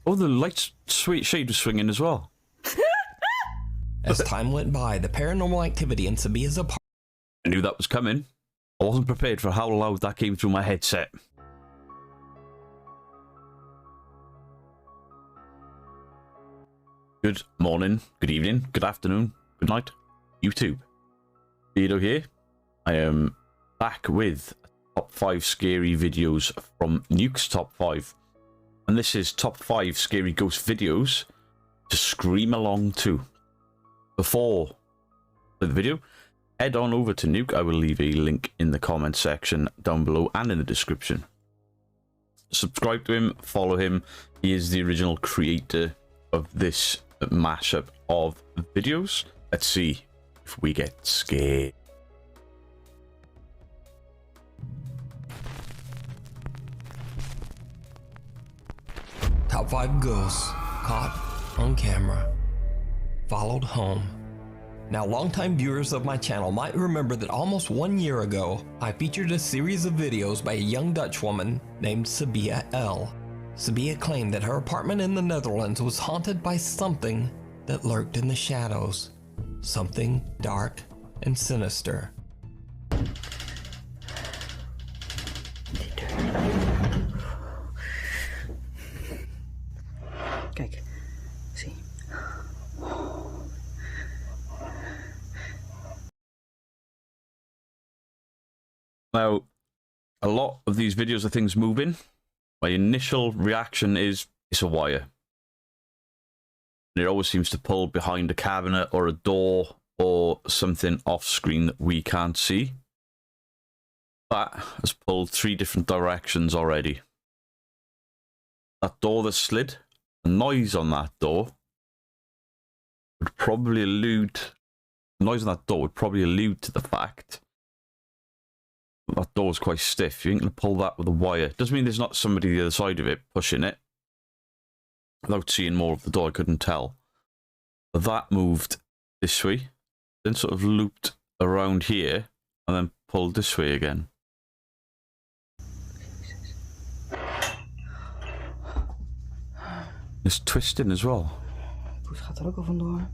Oh, the light sweet shade was swinging as well. As time went by, the paranormal activity in Sabia's apartment. I knew that was coming. I wasn't prepared for how loud that came through my headset. Good morning, good evening, good afternoon, good night, YouTube. Beardo here. I am back with top 5 scary videos from Nuke's top 5. And this is top 5 scary ghost videos to scream along to. Before the video, head on over to Nuke. I will leave a link in the comment section down below and in the description. Subscribe to him, follow him. He is the original creator of this mashup of videos. Let's see if we get scared. Top 5 ghosts caught on camera, followed home. Now, longtime viewers of my channel might remember that almost 1 year ago, I featured a series of videos by a young Dutch woman named Sabia L. Sabia claimed that her apartment in the Netherlands was haunted by something that lurked in the shadows. Something dark and sinister. Kijk, zie. Now, a lot of these videos are things moving. My initial reaction is, it's a wire. It always seems to pull behind a cabinet or a door or something off screen that we can't see. That has pulled 3 different directions already. That door that slid, the noise on that door would probably allude, the noise on that door would probably allude to the fact that that door is quite stiff. You ain't going to pull that with a wire. Doesn't mean there's not somebody the other side of it pushing it. Without seeing more of the door, I couldn't tell. But that moved this way, then sort of looped around here, and then pulled this way again. It's twisting as well. Poes gaat er ook al vandoor.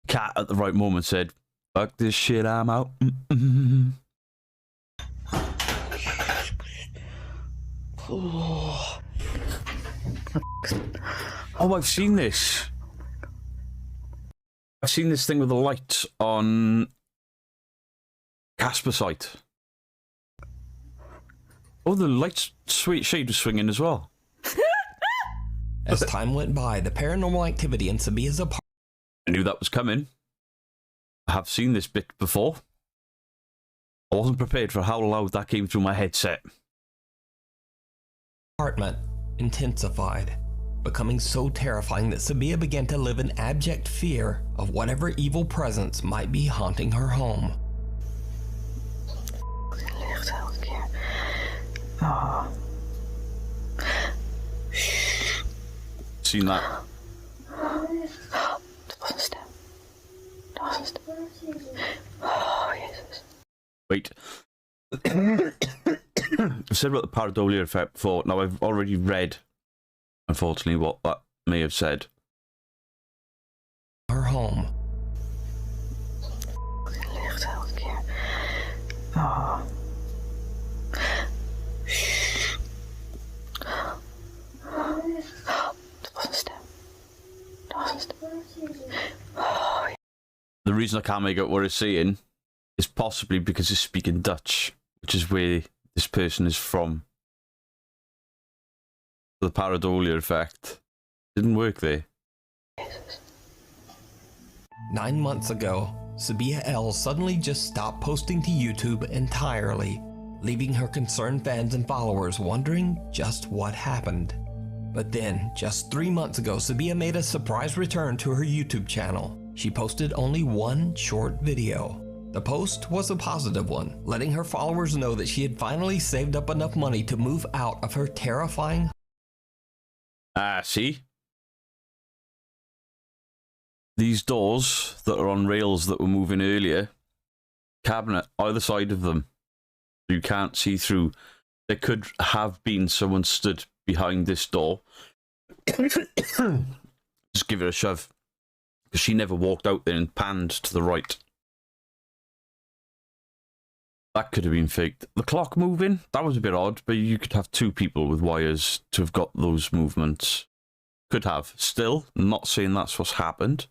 Cat at the right moment said, "Fuck this shit, I'm out." Oh, I've seen this. I've seen this thing with the light on Casper site. Oh, the light sweet shade was swinging as well. As time went by, the paranormal activity in Sabia's apartment. I knew that was coming. I have seen this bit before. I wasn't prepared for how loud that came through my headset. Intensified, becoming so terrifying that Sabia began to live in abject fear of whatever evil presence might be haunting her home. Licht elke keer. Oh. Seen that? Dat was een stem. Dat was een stem. Oh, Jezus. Wait. I've said about the pareidolia effect before. Now, I've already read, unfortunately, what that may have said. Her home. Licht elke keer. Oh. Dat was een stem. Dat was een stem. Oh. The reason I can't make out what it's saying is possibly because it's speaking Dutch, which is where this person is from. The pareidolia effect didn't work there. 9 months ago, Sabia L suddenly just stopped posting to YouTube entirely, leaving her concerned fans and followers wondering just what happened. But then, just 3 months ago, Sabia made a surprise return to her YouTube channel. She posted only 1 short video. The post was a positive one, letting her followers know that she had finally saved up enough money to move out of her terrifying. See? These doors that are on rails that were moving earlier, cabinet either side of them, you can't see through. there could have been someone stood behind this door. Just give it a shove. Because she never walked out there and panned to the right. That could have been faked. The clock moving, that was a bit odd, but you could have two people with wires to have got those movements. Could have. Still, not saying that's what's happened.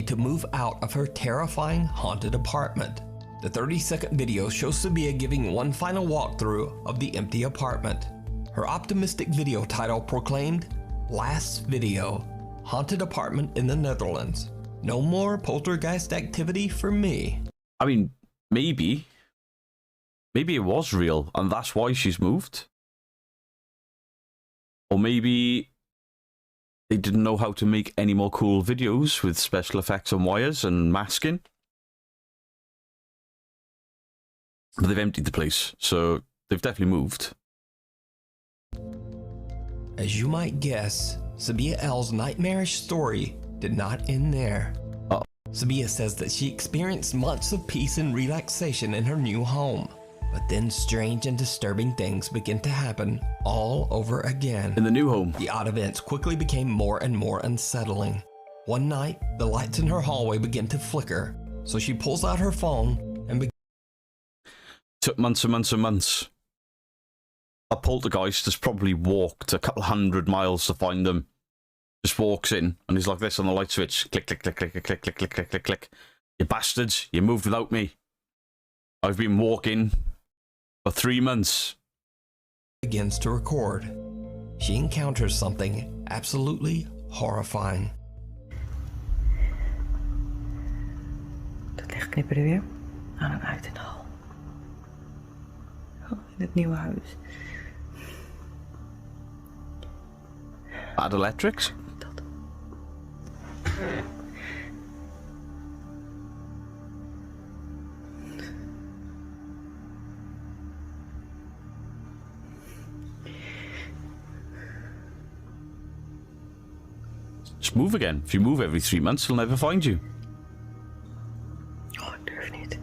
To move out of her terrifying haunted apartment. The 30-second video shows Sabia giving one final walkthrough of the empty apartment. Her optimistic video title proclaimed, "Last video, haunted apartment in the Netherlands. No more poltergeist activity for me." I mean, maybe it was real and that's why she's moved. Or maybe they didn't know how to make any more cool videos with special effects on wires and masking. But they've emptied the place, so they've definitely moved. As you might guess, Sabia L's nightmarish story did not end there. Sabia says that she experienced months of peace and relaxation in her new home. But then strange and disturbing things begin to happen all over again. In the new home. The odd events quickly became more and more unsettling. One night, the lights in her hallway begin to flicker, so she pulls out her phone and Took months and months and months. A poltergeist has probably walked a couple 100 miles to find them. Just walks in and he's like this on the light switch. Click, click, click, click, click, click, click, click, click, click, click. You bastards, you moved without me. I've been walking for 3 months. Begins to record. She encounters something absolutely horrifying. Dat licht knipperde weer aan en uit in de hal. Oh, in het nieuwe huis. Bad electrics? Dat. Just move again. If you move every 3 months, he'll never find you. Oh, ik durf niet.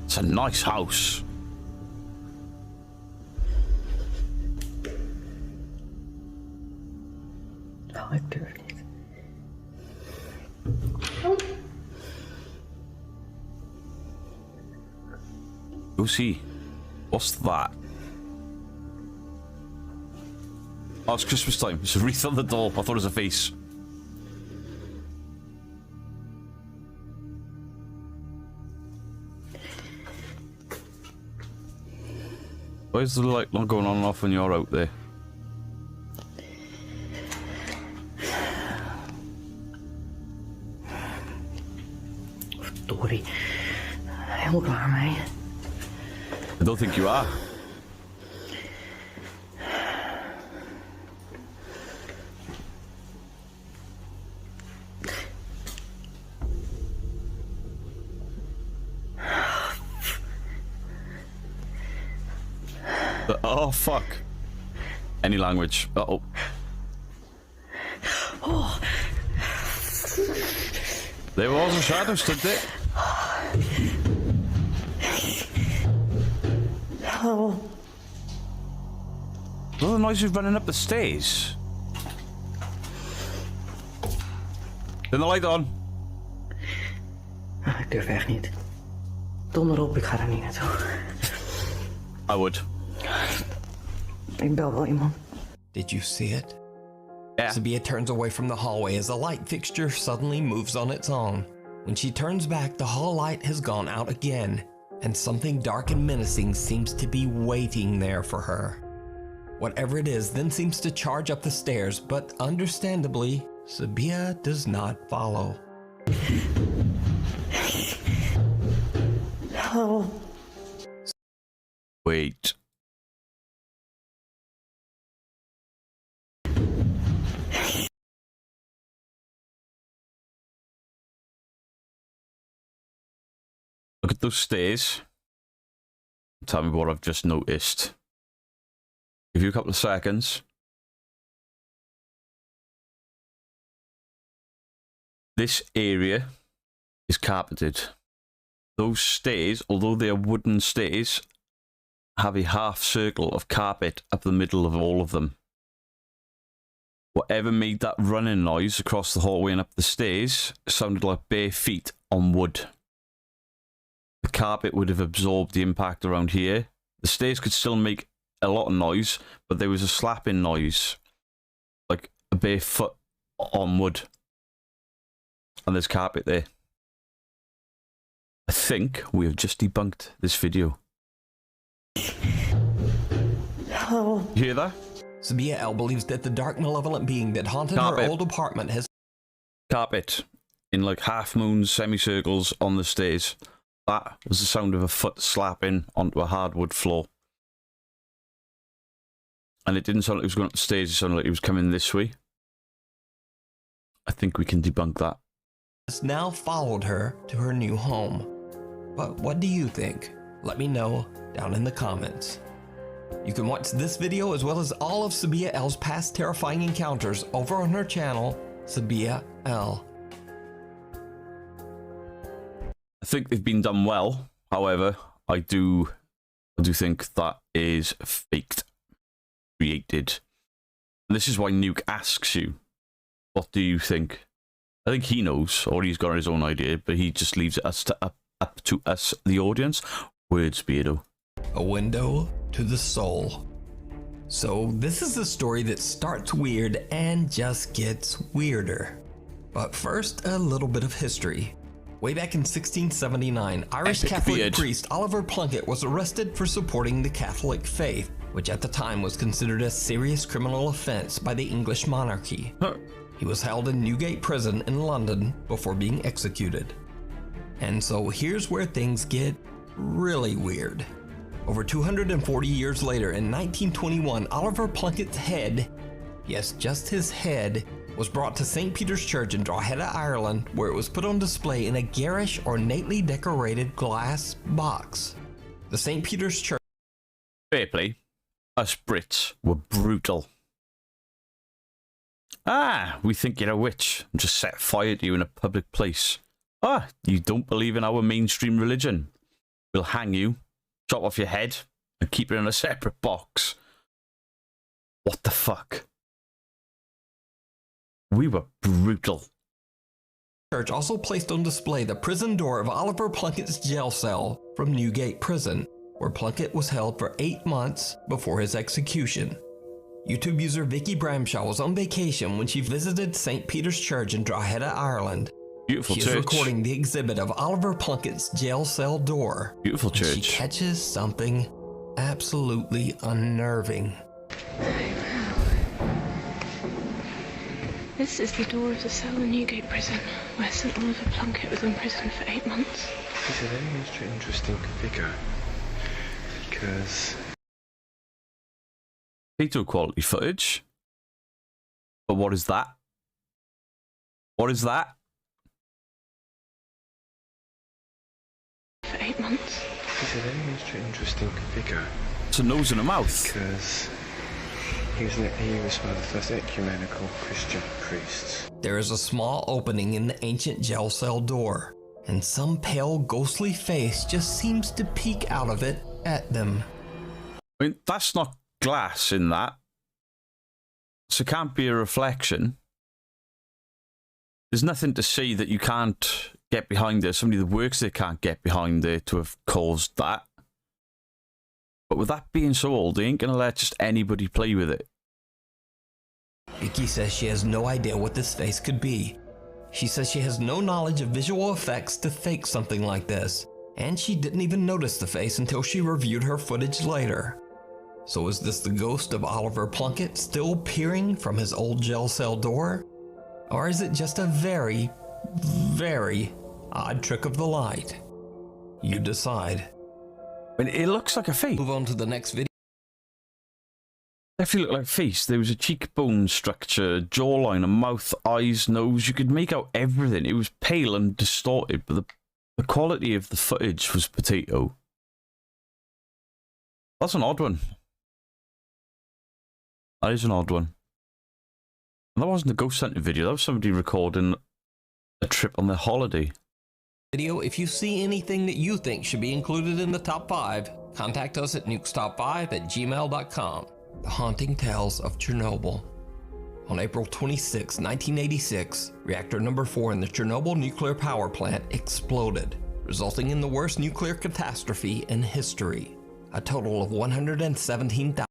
It's a nice house. Oh, ik durf niet. Go see. What's that? Oh, it's Christmas time. It's a wreath on the door. I thought it was a face. Why is the light not going on and off when you're out there? Verdorie. Helemaal klaar mee. I don't think you are. Oh, fuck. Any language. Uh-oh. Oh. There was a shadow stood there. Oh. What are the noises running up the stairs? Turn the light on. Oh, ik durf echt niet. Donder op, ik ga er niet naartoe. I would. Ik bel wel iemand. Did you see it? Yeah. Sabia turns away from the hallway as the light fixture suddenly moves on its own. When she turns back, the hall light has gone out again, and something dark and menacing seems to be waiting there for her. Whatever it is then seems to charge up the stairs, but understandably, Sabia does not follow. Oh. Wait. Look at those stairs. Tell me what I've just noticed. Give you a couple of seconds. This area is carpeted. Those stairs, although they are wooden stairs, have a half circle of carpet up the middle of all of them. Whatever made that running noise across the hallway and up the stairs sounded like bare feet on wood. The carpet would have absorbed the impact around here. The stairs could still make a lot of noise, but there was a slapping noise, like a bare foot on wood. And there's carpet there. I think we have just debunked this video. Oh. You hear that? Sabia L. believes that the dark, malevolent being that haunted her old apartment has... Carpet in like half moons, semicircles on the stairs. That was the sound of a foot slapping onto a hardwood floor. And it didn't sound like it was going up the stairs, it sounded like it was coming this way. I think we can debunk that. Has now followed her to her new home. But what do you think? Let me know down in the comments. You can watch this video as well as all of Sabia L's past terrifying encounters over on her channel, Sabia L. I think they've been done well. However, I do think that is faked, created. And this is why Nuke asks you, what do you think? I think he knows, or he's got his own idea, but he just leaves it up to us, the audience. Words, Beardo. A window to the soul. So this is a story that starts weird and just gets weirder. But first, a little bit of history. Way back in 1679, Irish Catholic priest Oliver Plunkett was arrested for supporting the Catholic faith, which at the time was considered a serious criminal offense by the English monarchy. He was held in Newgate prison in London before being executed. And so here's where things get really weird. Over 240 years later, in 1921, Oliver Plunkett's head, yes, just his head, was brought to St. Peter's Church in Drogheda, Ireland, where it was put on display in a garish, ornately decorated glass box. The St. Peter's Church... Fair play. Us Brits were brutal. Ah, we think you're a witch and just set fire to you in a public place. Ah, you don't believe in our mainstream religion. We'll hang you, chop off your head, and keep it in a separate box. What the fuck? We were brutal. Church also placed on display the prison door of Oliver Plunkett's jail cell from Newgate Prison, where Plunkett was held for 8 months before his execution. YouTube user Vicky Bramshaw was on vacation when she visited St. Peter's Church in Drogheda, Ireland. Beautiful church. She is recording the exhibit of Oliver Plunkett's jail cell door. Beautiful church. She catches something absolutely unnerving. This is the door of the cell in Newgate Prison, where St. Oliver Plunkett was imprisoned for 8 months. He's a very interesting figure, because... Potato quality footage. But what is that? What is that? For 8 months. He's a very interesting figure. It's a nose and a mouth. Because he was one of the first ecumenical Christian priests. There is a small opening in the ancient jail cell door, and some pale, ghostly face just seems to peek out of it at them. I mean, that's not glass in that. So it can't be a reflection. There's nothing to say that you can't get behind there. Somebody that works there can't get behind there to have caused that. But with that being so old, they ain't going to let just anybody play with it. Vicky says she has no idea what this face could be. She says she has no knowledge of visual effects to fake something like this, and she didn't even notice the face until she reviewed her footage later. So is this the ghost of Oliver Plunkett still peering from his old jail cell door? Or is it just a very, very odd trick of the light? You decide. I mean, it looks like a face. Move on to the next video. Definitely looked like a face. There was a cheekbone structure, jawline, a mouth, eyes, nose. You could make out everything. It was pale and distorted, but the quality of the footage was potato. That's an odd one. That is an odd one. And that wasn't a ghost hunting video. That was somebody recording a trip on their holiday. Video. If you see anything that you think should be included in the top 5, contact us at nukestop5@gmail.com. The Haunting Tales of Chernobyl. On April 26, 1986, reactor number 4 in the Chernobyl nuclear power plant exploded, resulting in the worst nuclear catastrophe in history. A total of 117,000.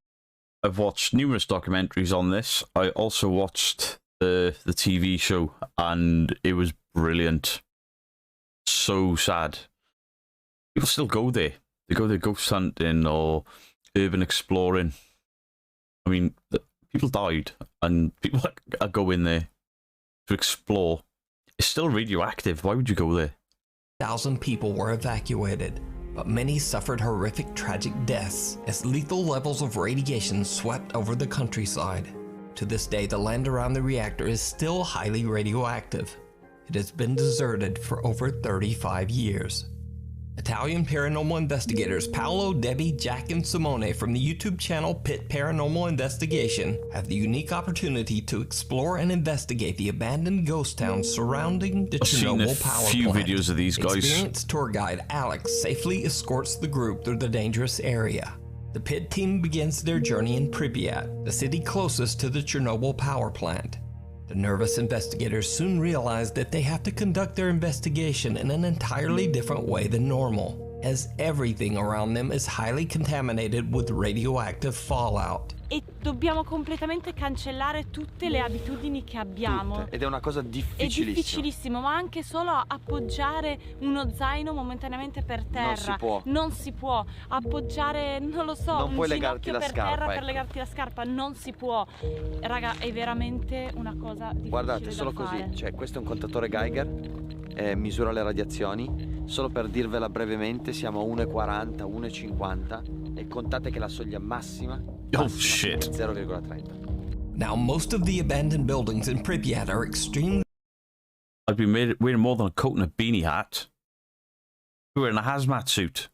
I've watched numerous documentaries on this. I also watched the TV show, and it was brilliant. So sad. People still go there. They go there ghost hunting or urban exploring. I mean, people died, and people are going there to explore. It's still radioactive. Why would you go there? 1,000 people were evacuated, but many suffered horrific, tragic deaths as lethal levels of radiation swept over the countryside. To this day, the land around the reactor is still highly radioactive. It has been deserted for over 35 years. Italian paranormal investigators Paolo, Debbie, Jack, and Simone from the YouTube channel Pit Paranormal Investigation have the unique opportunity to explore and investigate the abandoned ghost towns surrounding the Chernobyl power plant. I've seen a few plant. videos of these guys. Experienced tour guide Alex safely escorts the group through the dangerous area. The Pit team begins their journey in Pripyat, the city closest to the Chernobyl power plant. The nervous investigators soon realize that they have to conduct their investigation in an entirely different way than normal, as everything around them is highly contaminated with radioactive fallout. E dobbiamo completamente cancellare tutte le abitudini che abbiamo. Tutte. Ed è una cosa difficilissima. È difficilissimo, ma anche solo appoggiare uno zaino momentaneamente per terra. Non si può. Non si può. Appoggiare, non lo so, non un puoi ginocchio per scarpa, terra ecco. per legarti la scarpa. Non si può. Raga, è veramente una cosa difficile. Guardate, da solo fare. così. Cioè, questo è un contatore Geiger, misura le radiazioni. Solo per dirvela brevemente, siamo a 1,40, 1,50 e contate che la soglia massima Oh shit. è 0,30. Now, most of the abandoned buildings in Pripyat are extremely I'd be wearing more than a coat and a beanie hat. Wearing a hazmat suit.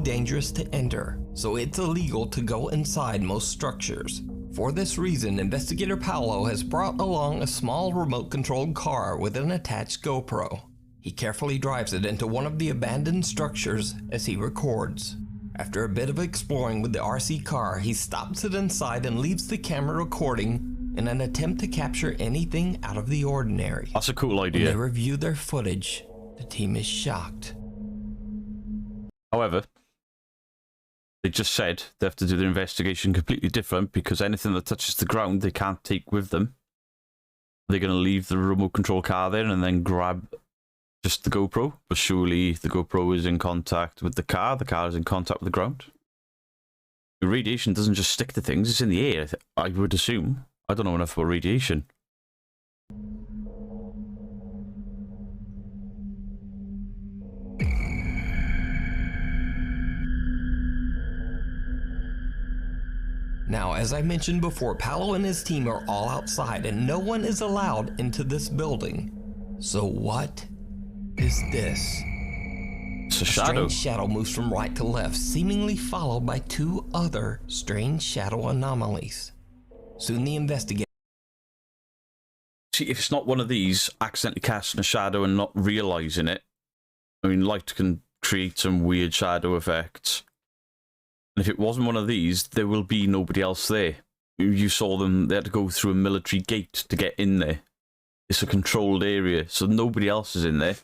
dangerous to enter, so it's illegal to go inside most structures. For this reason, investigator Paolo has brought along a small remote-controlled car with an attached GoPro. He carefully drives it into one of the abandoned structures as he records. After a bit of exploring with the RC car, he stops it inside and leaves the camera recording in an attempt to capture anything out of the ordinary. That's a cool When idea. they review their footage, the team is shocked. However, they just said they have to do their investigation completely different because anything that touches the ground they can't take with them. They're going to leave the remote control car there and then grab just the GoPro. But surely the GoPro is in contact with the car is in contact with the ground. The radiation doesn't just stick to things, it's in the air, I would assume. I don't know enough about radiation. Now, as I mentioned before, Paolo and his team are all outside and no one is allowed into this building. So what is this? It's a shadow. Strange shadow moves from right to left, seemingly followed by two other strange shadow anomalies. Soon the investigators See, if it's not one of these accidentally casting a shadow and not realizing it, I mean, light can create some weird shadow effects. And if it wasn't one of these, there will be nobody else there. You saw them, they had to go through a military gate to get in there. It's a controlled area, so nobody else is in there.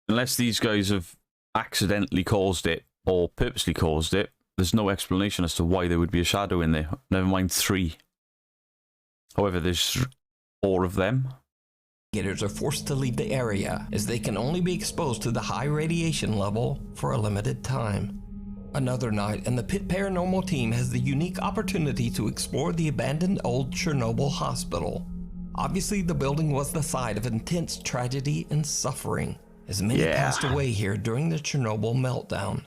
Unless these guys have accidentally caused it or purposely caused it, there's no explanation as to why there would be a shadow in there. Never mind 3. However, there's 4 of them. are forced to leave the area as they can only be exposed to the high radiation level for a limited time. Another night, and the Pit Paranormal team has the unique opportunity to explore the abandoned old Chernobyl hospital. Obviously, the building was the site of intense tragedy and suffering, as many passed away here during the Chernobyl meltdown.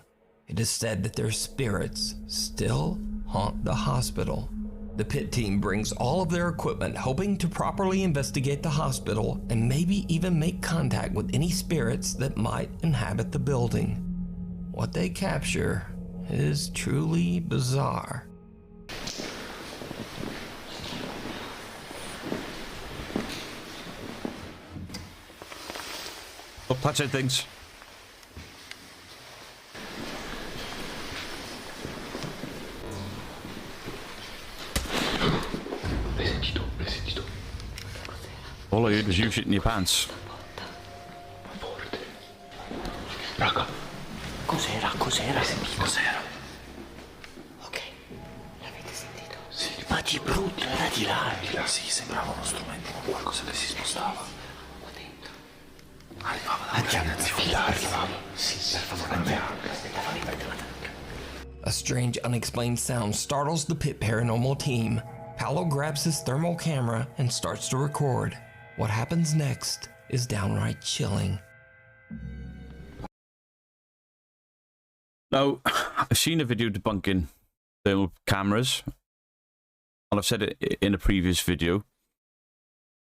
It is said that their spirits still haunt the hospital. The Pit team brings all of their equipment, hoping to properly investigate the hospital and maybe even make contact with any spirits that might inhabit the building. What they capture is truly bizarre. Stop touching things. All I heard was you shitting your pants. Raga. Cos'era? Cos'era? Cos'era? Ok. L'avete sentito? Sì. Ma di brutto, era di là. Di là, sì, sembrava uno strumento con qualcosa che si spostava. Qua dentro. Arrivava da arrivava. Sì, per favore, andiamo. A strange, unexplained sound startles the Pit Paranormal team. Paolo grabs his thermal camera and starts to record. What happens next is downright chilling. Now, I've seen a video debunking thermal cameras, and I've said it in a previous video.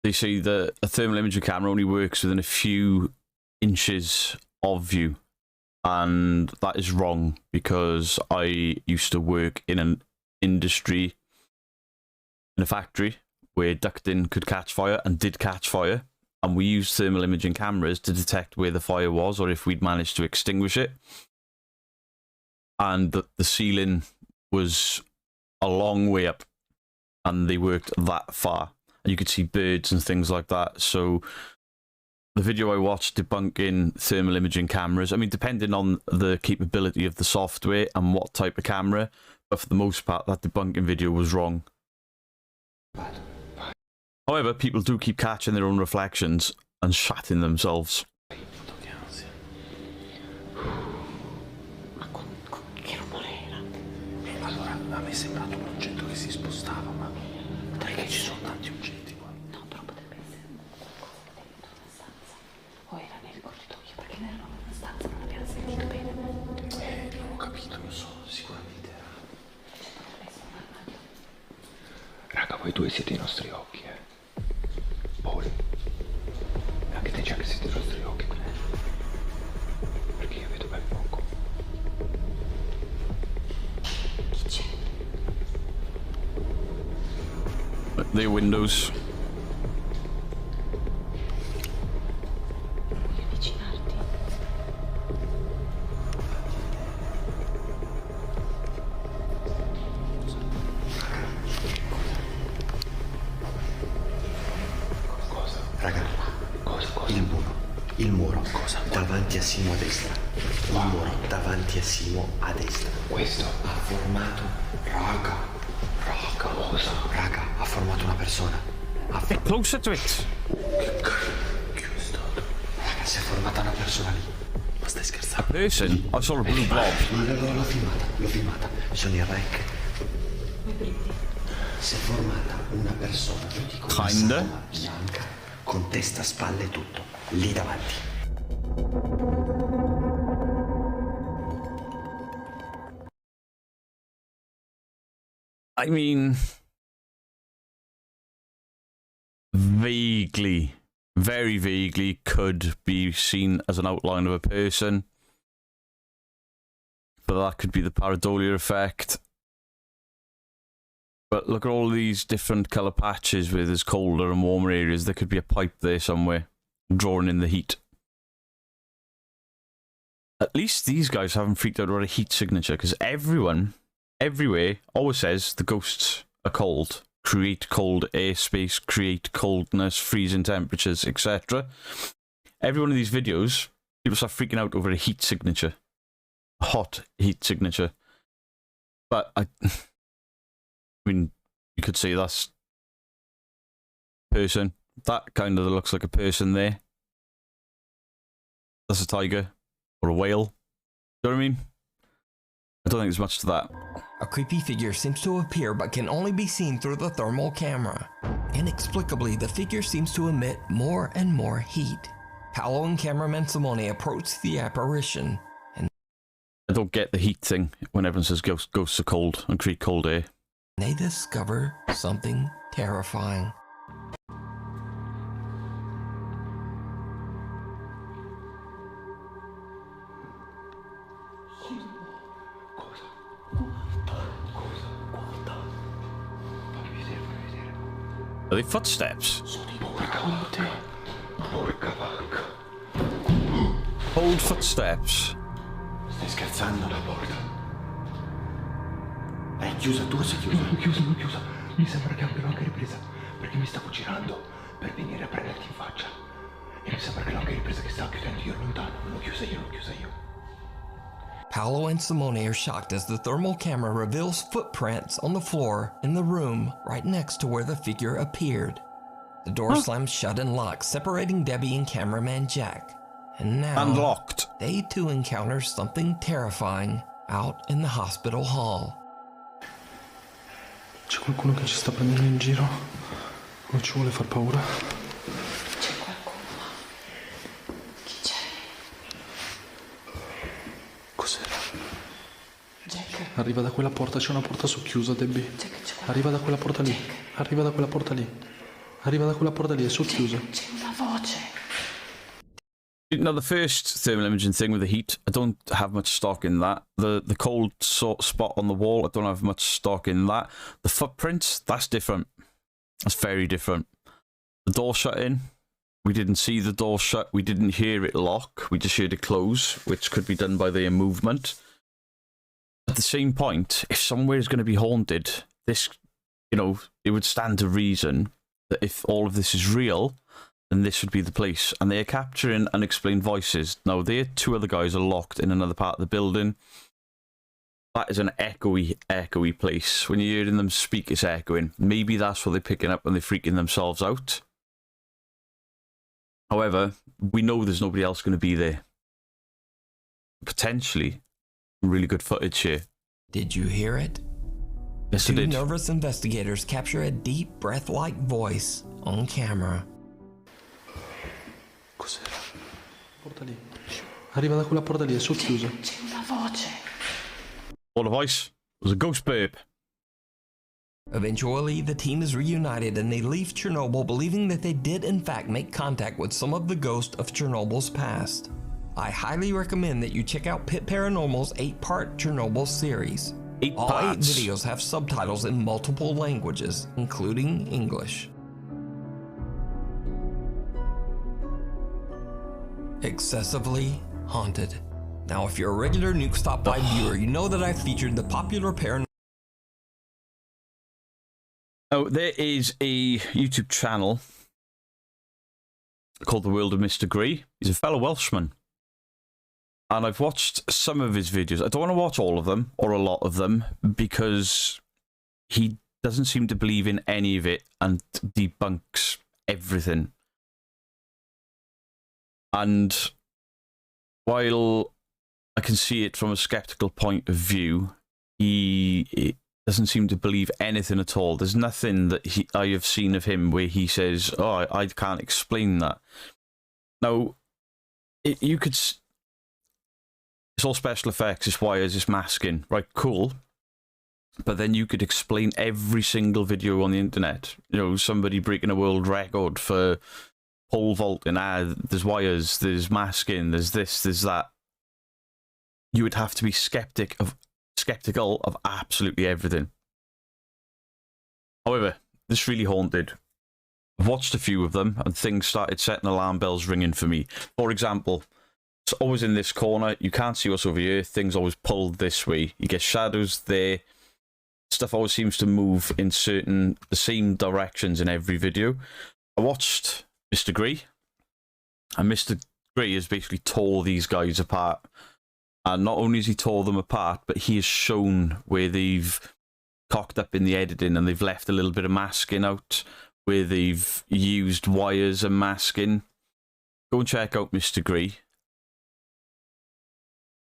They say that a thermal imaging camera only works within a few inches of you, and that is wrong, because I used to work in an industry, in a factory, where ducting could catch fire and did catch fire, and we used thermal imaging cameras to detect where the fire was or if we'd managed to extinguish it. And the ceiling was a long way up, and they worked that far, and you could see birds and things like that. So the video I watched debunking thermal imaging cameras, I mean, depending on the capability of the software and what type of camera, but for the most part, that debunking video was wrong. However, people do keep catching their own reflections and shatting themselves. Che rumore era? Allora, a me è sembrato un oggetto che si spostava, ma perché ci sono tanti oggetti qua? No, però potrebbe essere qualcosa che dentro una stanza. O era nel corridoio, perché non era una stanza, non abbiamo sentito bene. Non ho capito, non so, sicuramente era. Potrebbe essere un armadio. Raga, voi due siete i nostri occhi, Paul. E anche te, già che siete i nostri occhi. Perché io vedo ben poco. The windows. Devi avvicinarti. Cosa? Raga, cosa? Il muro. Cosa? Davanti a Simo a destra. Il muro davanti a Simo a destra. Questo ha formato. Raga. Cosa? Raga, ha formato una persona. Get closer to it. Che è stato? Raga, si è formata una persona lì. Ma stai scherzando? A person? I saw a blue blob. L'ho filmata. Sono in rec. Si è formata una persona. Io dico una Kinda. sagoma bianca con testa, spalle e tutto. Lì davanti. I mean, vaguely, very vaguely could be seen as an outline of a person. But that could be the pareidolia effect. But look at all these different colour patches where there's colder and warmer areas. There could be a pipe there somewhere, drawing in the heat. At least these guys haven't freaked out about a heat signature, because everyone, everywhere, always says the ghosts are cold. Create cold airspace, create coldness, freezing temperatures, etc. Every one of these videos, people start freaking out over a heat signature. A hot heat signature. But I mean, you could say that's person. That kind of looks like a person there. That's a tiger. Or a whale. You know what I mean? I don't think there's much to that. A creepy figure seems to appear but can only be seen through the thermal camera. Inexplicably, the figure seems to emit more and more heat. Paolo and cameraman Simone approach the apparition, and I don't get the heat thing when everyone says ghosts are cold and create cold air. they discover something terrifying. Are they footsteps? Sono i porca vacca. cold footsteps. Stai scherzando? La porta è chiusa, tu sei chiusa? Non chiusa. Mi sembra che abbiano anche ripresa, perché mi stavo girando per venire a prenderti in faccia. E mi sembra che l'ho anche ripresa che stava chiudendo io lontano. Non l'ho chiusa io. Paolo and Simone are shocked as the thermal camera reveals footprints on the floor in the room right next to where the figure appeared. The door slams shut and locks, separating Debbie and cameraman Jack. And now, Unlocked. they too encounter something terrifying out in the hospital hall. C'è qualcuno che ci sta prendendo in giro? Non ci vuole far paura? C'è qualcuno. Chi c'è? Cos'era? Jack. Arriva da quella porta, c'è una porta socchiusa, Debbie. Jack, c'è Arriva da quella porta lì. Arriva da quella porta lì. Arriva da quella porta lì, è socchiusa. C'è una voce. Now, the first thermal imaging thing with the heat, I don't have much stock in that. The cold spot on the wall, I don't have much stock in that. The footprints, that's different. That's very different. The door shutting, we didn't see the door shut. We didn't hear it lock. We just heard it close, which could be done by their movement. At the same point, if somewhere is going to be haunted, this, you know, it would stand to reason that if all of this is real, then this would be the place. And they're capturing unexplained voices. Now, their two other guys are locked in another part of the building. That is an echoey place. When you're hearing them speak, it's echoing. Maybe that's what they're picking up and they're freaking themselves out. However, we know there's nobody else going to be there. Potentially, really good footage here. Did you hear it? Yes, I Two did. nervous investigators capture a deep breath-like voice on camera. Cos'era? Porta lì. Arriva da quella porta lì, è socchiusa. C'è una voce. All the voice was a ghost burp. Eventually, the team is reunited and they leave Chernobyl believing that they did in fact make contact with some of the ghosts of Chernobyl's past. I highly recommend that you check out Pit Paranormal's 8-part Chernobyl series. All 8 parts. videos have subtitles in multiple languages, including English. Excessively haunted. Now, if you're a regular Nuke Stop By viewer, you know that I featured the popular paranormal. Oh, there is a YouTube channel called The World of Mr. Grey. He's a fellow Welshman. And I've watched some of his videos. I don't want to watch all of them, or a lot of them, because he doesn't seem to believe in any of it and debunks everything. And while I can see it from a skeptical point of view, he doesn't seem to believe anything at all. There's nothing that I have seen of him where he says, oh, I can't explain that. Now, you could... It's all special effects, it's wires, it's masking. Right, cool. But then you could explain every single video on the internet. You know, somebody breaking a world record for pole vaulting. There's wires, there's masking, there's this, there's that. You would have to be skeptical of absolutely everything. However, this really haunted. I've watched a few of them and things started setting alarm bells ringing for me. For example, it's always in this corner. You can't see what's over here. Things always pulled this way. You get shadows there. Stuff always seems to move in the same directions in every video. I watched Mr. Grey, and Mr. Grey has basically tore these guys apart. And not only has he tore them apart, but he has shown where they've cocked up in the editing and they've left a little bit of masking out, where they've used wires and masking. Go and check out Mr. Grey.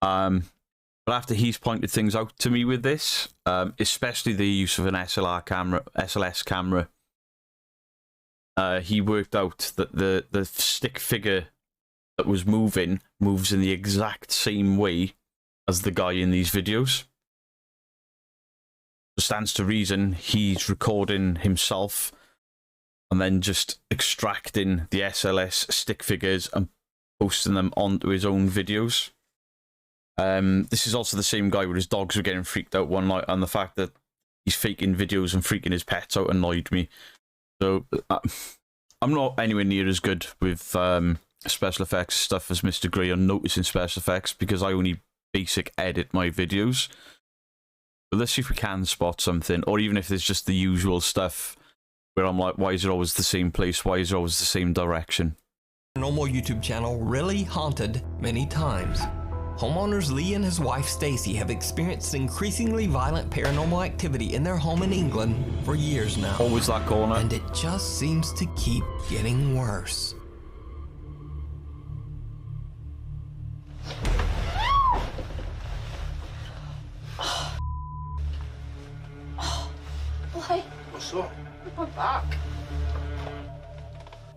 But after he's pointed things out to me with this, especially the use of an SLS camera, he worked out that the stick figure that was moving moves in the exact same way as the guy in these videos. It stands to reason he's recording himself and then just extracting the SLS stick figures and posting them onto his own videos. This is also the same guy where his dogs were getting freaked out one night, and the fact that he's faking videos and freaking his pets out annoyed me. So I'm not anywhere near as good with special effects stuff as Mr. Grey on noticing special effects because I only basic edit my videos. But let's see if we can spot something, or even if there's just the usual stuff where I'm like, why is it always the same place? Why is it always the same direction? Paranormal YouTube channel Really Haunted many times. Homeowners Lee and his wife Stacy have experienced increasingly violent paranormal activity in their home in England for years now. Always that corner. And it just seems to keep getting worse. Why? What's up? My back.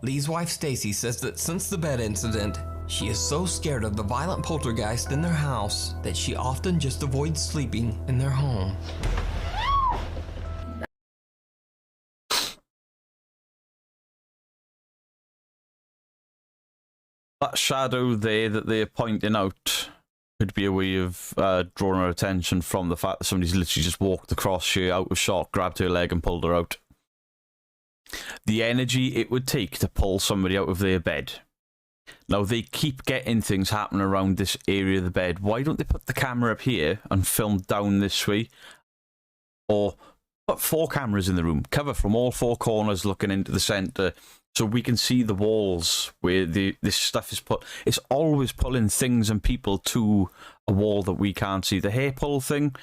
Lee's wife Stacy says that since the bed incident, she is so scared of the violent poltergeist in their house that she often just avoids sleeping in their home. That shadow there that they're pointing out could be a way of drawing her attention from the fact that somebody's literally just walked across her out of shot, grabbed her leg and pulled her out. The energy it would take to pull somebody out of their bed. Now, they keep getting things happening around this area of the bed. Why don't they put the camera up here and film down this way? Or put 4 cameras in the room, cover from all 4 corners looking into the centre, so we can see the walls where this stuff is put. It's always pulling things and people to a wall that we can't see. The hair pull thing,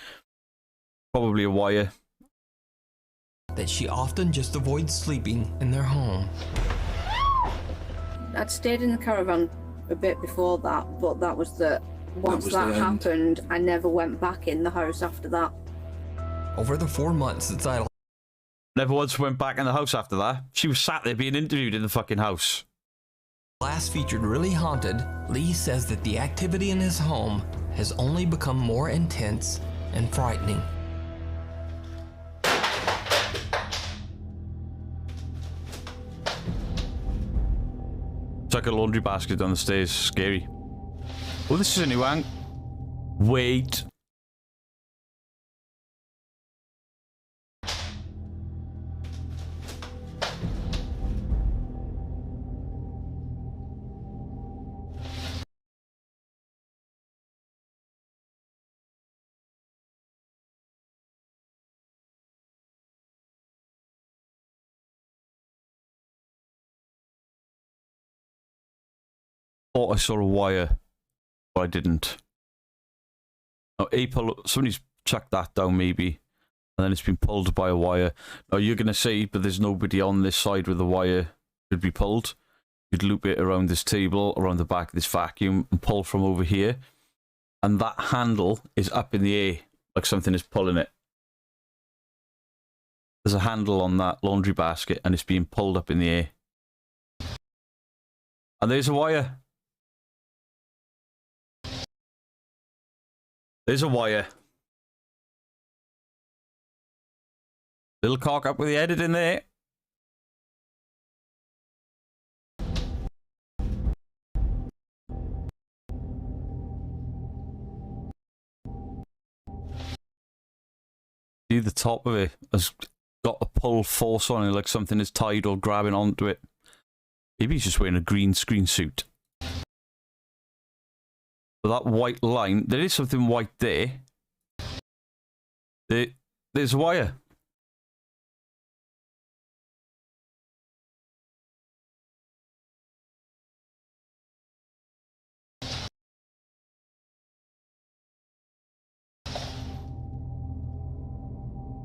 probably a wire. That she often just avoids sleeping in their home. I'd stayed in the caravan a bit before that, but that was the once that happened, I never went back in the house after that. Over the 4 months since I Never once went back in the house after that. She was sat there being interviewed in the fucking house. last featured Really Haunted, Lee says that the activity in his home has only become more intense and frightening. It's like a laundry basket down the stairs. Scary. Oh, this is a new angle. Wait. Thought I saw a wire, but I didn't. Now, somebody's chucked that down maybe, and then it's been pulled by a wire. Now you're going to say, but there's nobody on this side where the wire could be pulled. You'd loop it around this table, around the back of this vacuum, and pull from over here. And that handle is up in the air, like something is pulling it. There's a handle on that laundry basket, and it's being pulled up in the air. And there's a wire. There's a wire. Little cock up with the edit in there. See, the top of it has got a pull force on it, like something is tied or grabbing onto it. Maybe he's just wearing a green screen suit. That white line, there is something white there. There's a wire.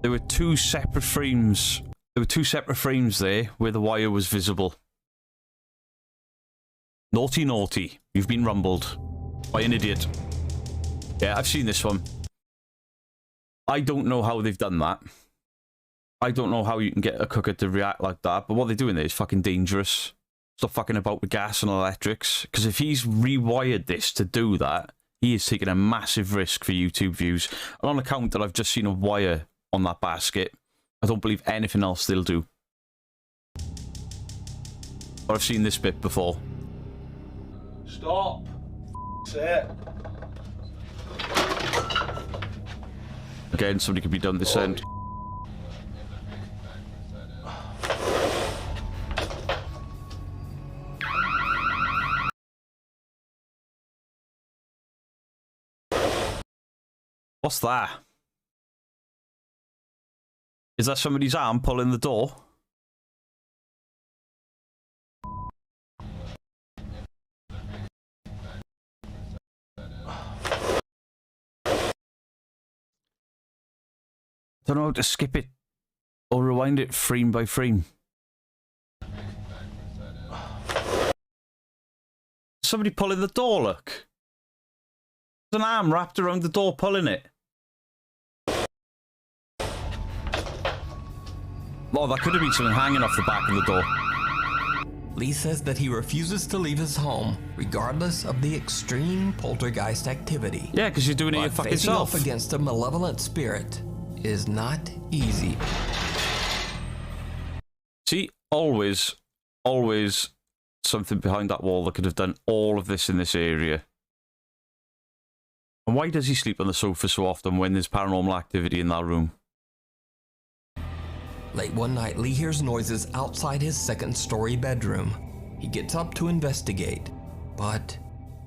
There were two separate frames. There were two separate frames there where the wire was visible. Naughty, naughty. You've been rumbled by an idiot. Yeah, I've seen this one. I don't know how they've done that. I don't know how you can get a cooker to react like that, but what they're doing there is fucking dangerous. Stop fucking about with gas and electrics, because if he's rewired this to do that, he is taking a massive risk for YouTube views. And on account that I've just seen a wire on that basket, I don't believe anything else they'll do. But I've seen this bit before. Stop. That's it. Again, somebody could be done this end. What's that? Is that somebody's arm pulling the door? Don't know how to skip it or rewind it frame by frame. Somebody pulling the door, look. There's an arm wrapped around the door pulling it. Oh, that could have been something hanging off the back of the door. Lee says that he refuses to leave his home, regardless of the extreme poltergeist activity. Yeah, because you're doing it your But fucking facing self. off against a malevolent spirit is not easy. See, always something behind that wall that could have done all of this in this area. And why does he sleep on the sofa so often when there's paranormal activity in that room? Late one night, Lee hears noises outside his second-story bedroom. He gets up to investigate, but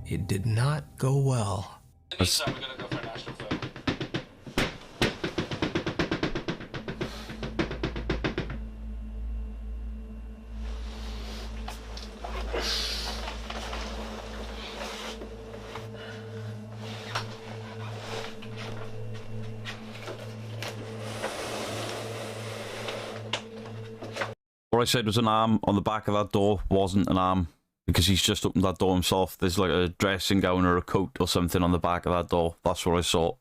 it did not go well. Lisa, we're gonna go for a national photo. What I said was an arm on the back of that door wasn't an arm, because he's just opened that door himself. There's like a dressing gown or a coat or something on the back of that door. That's what I saw.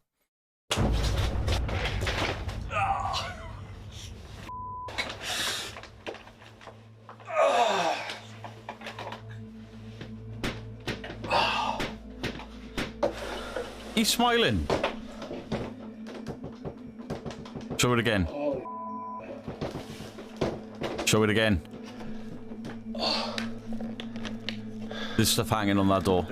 He's smiling. Show it again. Show it again. There's stuff hanging on that door.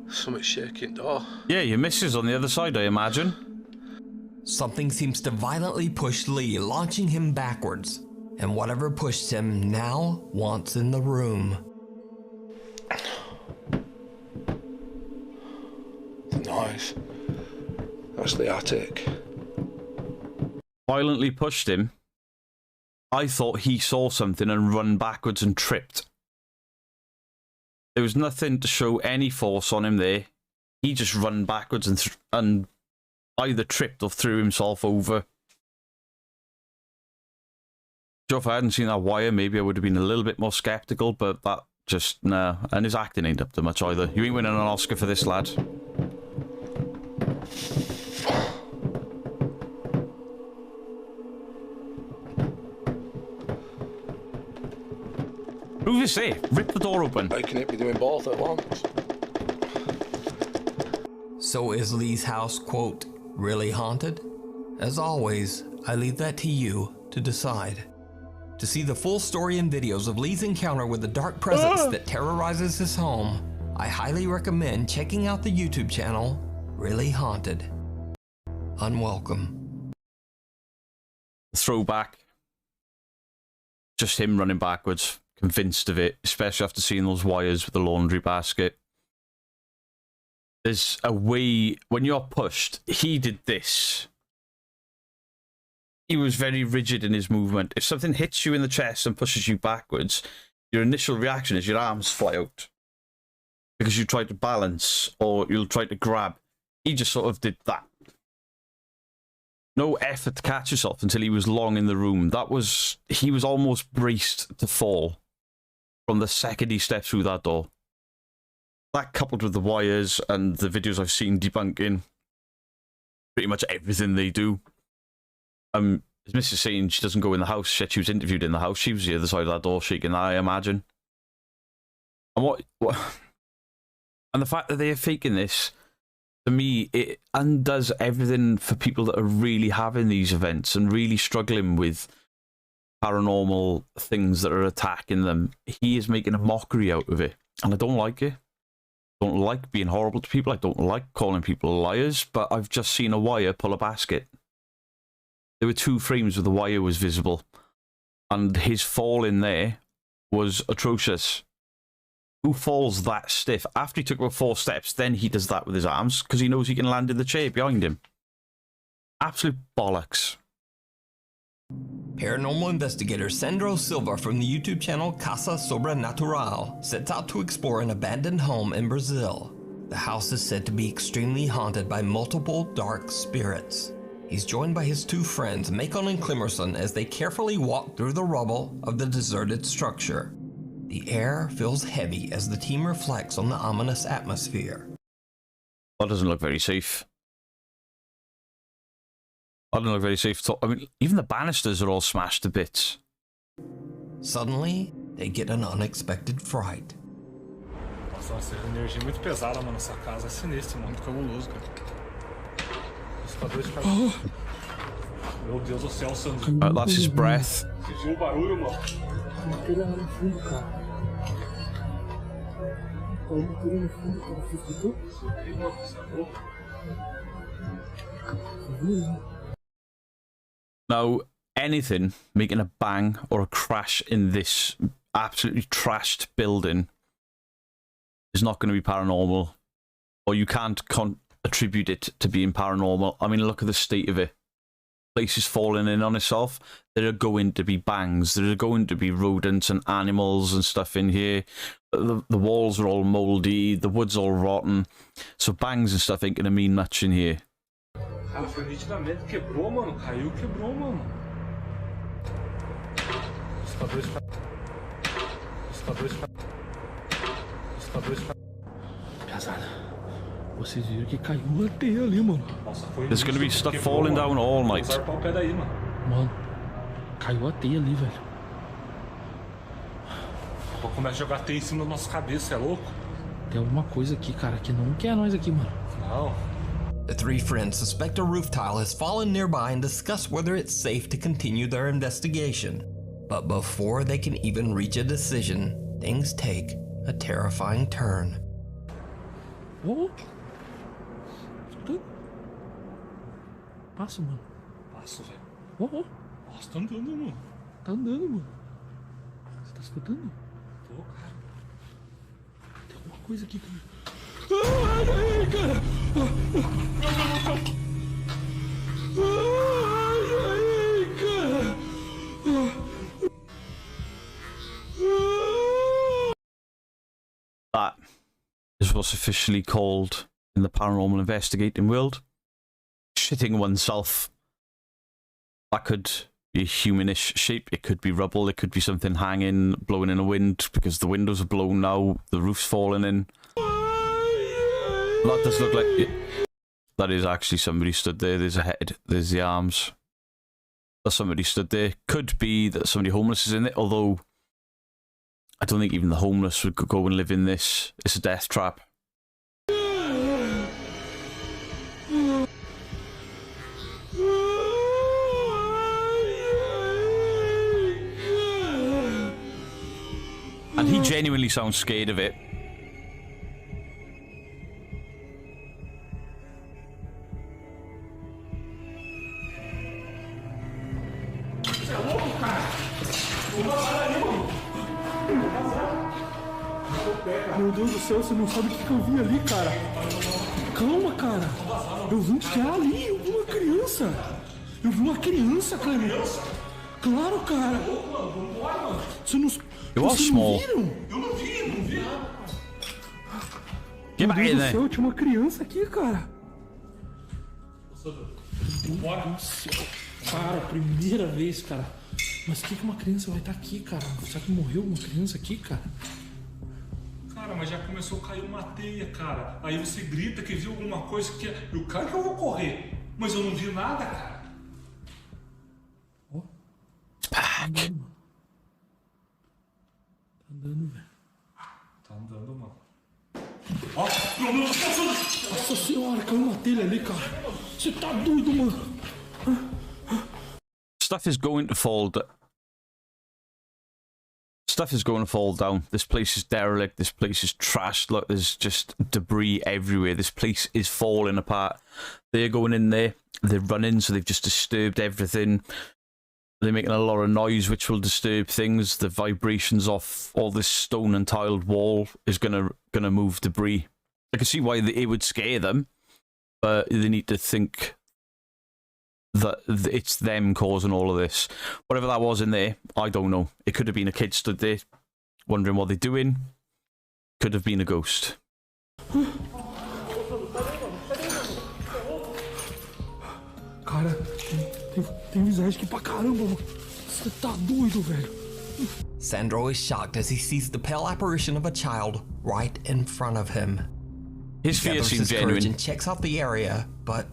Something's shaking door. Yeah, your missus on the other side, I imagine. Something seems to violently push Lee, launching him backwards. And whatever pushed him now wants in the room. Nice. That's the attic. Violently pushed him. I thought he saw something and run backwards and tripped. There was nothing to show any force on him there. He just run backwards and either tripped or threw himself over. Sure, if I hadn't seen that wire, maybe I would have been a little bit more skeptical, but that just, nah. And his acting ain't up to much either. You ain't winning an Oscar for this, lad. Move this there. Rip the door open. How can it be doing both at once? So is Lee's house, quote, really haunted? As always, I leave that to you to decide. To see the full story and videos of Lee's encounter with the dark presence that terrorizes his home, I highly recommend checking out the YouTube channel, Really Haunted. Unwelcome. Throwback. Just him running backwards, convinced of it, especially after seeing those wires with the laundry basket. There's a way, when you're pushed, he did this. He was very rigid in his movement. If something hits you in the chest and pushes you backwards, your initial reaction is your arms fly out. Because you try to balance, or you'll try to grab. He just sort of did that. No effort to catch yourself until he was long in the room. He was almost braced to fall from the second he stepped through that door. That, coupled with the wires and the videos I've seen debunking pretty much everything they do. As Mrs. saying she doesn't go in the house, yet she was interviewed in the house. She was the other side of that door shaking that, I imagine. And what and the fact that they are faking this, to me, it undoes everything for people that are really having these events and really struggling with paranormal things that are attacking them. He is making a mockery out of it, and I don't like it. I don't like being horrible to people. I don't like calling people liars, but I've just seen a wire pull a basket. there were 2 frames where the wire was visible, and his fall in there was atrocious. Who falls that stiff? After he took about 4 steps, then he does that with his arms because he knows he can land in the chair behind him. Absolute bollocks. Paranormal investigator Sandro Silva from the YouTube channel Casa Sobrenatural sets out to explore an abandoned home in Brazil. The house is said to be extremely haunted by multiple dark spirits. He's joined by his 2 friends, Macon and Climerson, as they carefully walk through the rubble of the deserted structure. The air feels heavy as the team reflects on the ominous atmosphere. That doesn't look very safe. I don't look very safe at all. I mean, even the banisters are all smashed to bits. Suddenly, they get an unexpected fright. Nossa, uma energia muito pesada, mano. Essa casa é sinistra, mano. Muito cabuloso, cara. Meu Deus do céu, Sandro. That's his breath. Sentiu o barulho, mano? Matéria lá no fundo, cara. Tem matéria no fundo, cara. Você escutou? Now, anything making a bang or a crash in this absolutely trashed building is not going to be paranormal, or you can't attribute it to being paranormal. I mean, look at the state of it. The place is falling in on itself. There are going to be bangs. There are going to be rodents and animals and stuff in here. The walls are all mouldy. The wood's all rotten. So bangs and stuff ain't going to mean much in here. Cara, foi nitidamente. Quebrou, mano. Caiu, quebrou, mano. Pesada. Vocês viram que caiu uma teia ali, mano. Nossa, foi There's going to be stuff falling down all night. Usaram o pé daí, mano. Mano, caiu a teia ali, velho. Pô, começa a jogar teia em cima da nossa cabeça, é louco? Tem alguma coisa aqui, cara, que não quer nós aqui, mano. Não. The 3 friends suspect a roof tile has fallen nearby and discuss whether it's safe to continue their investigation. But before they can even reach a decision, things take a terrifying turn. Oh! Escuta? Passa, mano. Passo, velho. Oh! Nossa, tá andando, mano. Tá andando, mano. Você tá escutando? Tô, cara. Tem alguma coisa aqui, cara. Ai, ai, cara! That is what's officially called in the paranormal investigating world shitting oneself. That could be a humanish shape, it could be rubble, it could be something hanging, blowing in a wind because the windows are blown now, the roof's falling in. That does look like it. That is actually somebody stood there. There's a head, there's the arms. There's somebody stood there. Could be that somebody homeless is in it, although I don't think even the homeless would go and live in this. It's a death trap. And he genuinely sounds scared of it. Meu Deus do céu, você não sabe o que eu vi ali, cara. Calma, cara. Eu vi um cara ali, eu vi uma criança. Eu vi uma criança, cara. Claro, cara. Você não... It was small. Viram? Eu não vi. Get Meu back Deus in do there. céu, tinha uma criança aqui, cara. Bora. Meu Deus do céu. Cara, primeira vez, cara. Mas que uma criança vai estar aqui, cara? Será que morreu uma criança aqui, cara? Cara, mas já começou a cair uma teia, cara. Aí você grita que viu alguma coisa que... Eu, claro que eu vou correr. Mas eu não vi nada, cara. Ó. Tá andando, mano. Tá andando, velho. Tá andando, mano. Ó, meu Deus do céu! Nossa senhora, caiu uma telha ali, cara. Você tá doido, mano. Stuff is going to fall. Stuff is going to fall down. This place is derelict. This place is trashed. Look, there's just debris everywhere. This place is falling apart. They're going in there. They're running, so they've just disturbed everything. They're making a lot of noise, which will disturb things. The vibrations off all this stone and tiled wall is gonna move debris. I can see why it would scare them, but they need to think that it's them causing all of this. Whatever that was in there, I don't know. It could have been a kid stood there wondering what they're doing. Could have been a ghost. Cara, tem visagem aqui pra caramba, mano. Você tá doido, velho. Sandro is shocked as he sees the pale apparition of a child right in front of him. His fear seems genuine. And checks out the area, but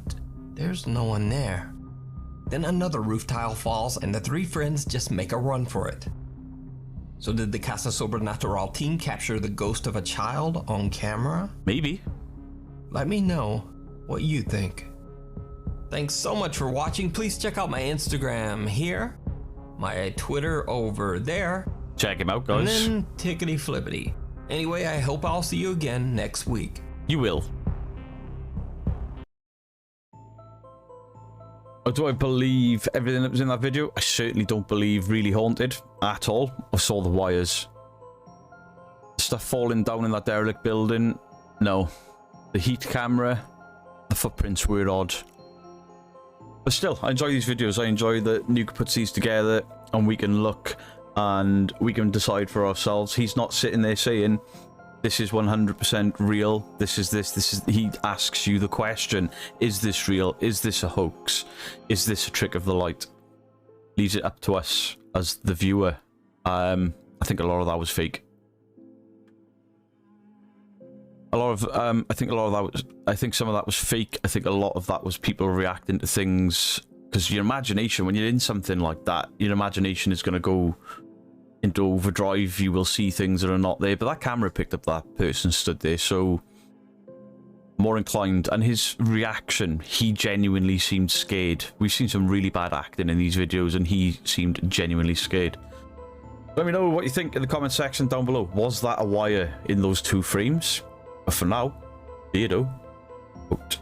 there's no one there. Then another roof tile falls and the three friends just make a run for it. So did the Casa Sobrenatural team capture the ghost of a child on camera? Maybe. Let me know what you think. Thanks so much for watching. Please check out my Instagram here, my Twitter over there. Check him out, guys. And then tickety flippity. Anyway, I hope I'll see you again next week. You will. Do I believe everything that was in that video? I certainly don't believe really haunted at all. I saw the wires. Stuff falling down in that derelict building. No. The heat camera. The footprints were odd. But still, I enjoy these videos. I enjoy that Nuke puts these together and we can look and we can decide for ourselves. He's not sitting there saying, this is 100% real. This is this. He asks you the question, is this real? Is this a hoax? Is this a trick of the light? Leaves it up to us as the viewer. I think a lot of that was fake. I think some of that was fake. I think a lot of that was people reacting to things because your imagination, when you're in something like that, your imagination is going to go into overdrive. You will see things that are not there, but that camera picked up that person stood there, so more inclined. And his reaction, he genuinely seemed scared. We've seen some really bad acting in these videos and he seemed genuinely scared. Let me know what you think in the comment section down below. Was that a wire in those two frames? But for now, Beardo out.